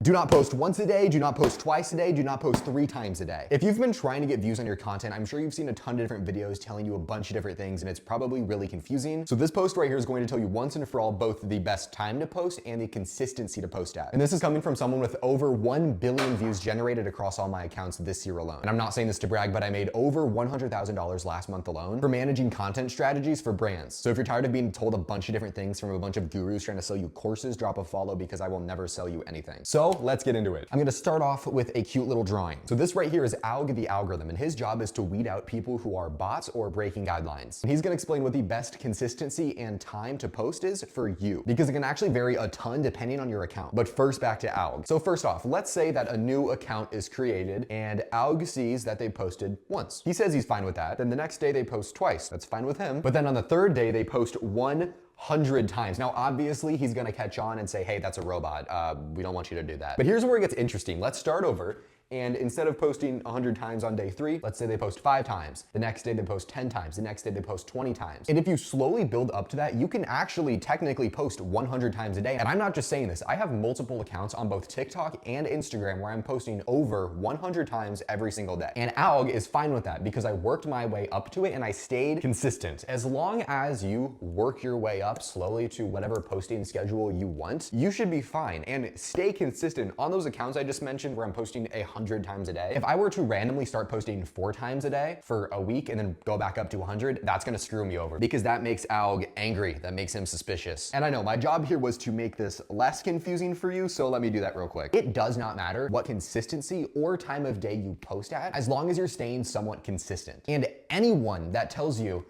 Do not post once a day, do not post twice a day, do not post 3 times a day. If you've been trying to get views on your content, I'm sure you've seen a ton of different videos telling you a bunch of different things, and it's probably really confusing. So this post right here is going to tell you once and for all both the best time to post and the consistency to post at. And this is coming from someone with over 1 billion views generated across all my accounts this year alone. And I'm not saying this to brag, but I made over $100,000 last month alone for managing content strategies for brands. So if you're tired of being told a bunch of different things from a bunch of gurus trying to sell you courses, drop a follow because I will never sell you anything. So let's get into it. I'm gonna start off with a cute little drawing. So this right here is Alg the algorithm, and his job is to weed out people who are bots or breaking guidelines. And he's gonna explain what the best consistency and time to post is for you, because it can actually vary a ton depending on your account. But first, back to Alg. So first off, let's say that a new account is created and Alg sees that they posted once. He says he's fine with that. Then the next day they post twice. That's fine with him. But then on the third day they post 100 times. Now, obviously, he's gonna catch on and say, hey, that's a robot. We don't want you to do that. But here's where it gets interesting. Let's start over. And instead of posting 100 times on day 3, let's say they post 5 times. The next day they post 10 times. The next day they post 20 times. And if you slowly build up to that, you can actually technically post 100 times a day. And I'm not just saying this. I have multiple accounts on both TikTok and Instagram where I'm posting over 100 times every single day. And Alg is fine with that because I worked my way up to it and I stayed consistent. As long as you work your way up slowly to whatever posting schedule you want, you should be fine. And stay consistent on those accounts I just mentioned where I'm posting 100 times a day. If I were to randomly start posting 4 times a day for a week and then go back up to 100, that's gonna screw me over because that makes Alg angry. That makes him suspicious. And I know my job here was to make this less confusing for you, so let me do that real quick. It does not matter what consistency or time of day you post at, as long as you're staying somewhat consistent. And anyone that tells you,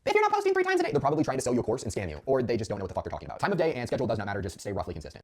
if you're not posting 3 times a day, they're probably trying to sell you a course and scam you, or they just don't know what the fuck they're talking about. Time of day and schedule does not matter, just stay roughly consistent.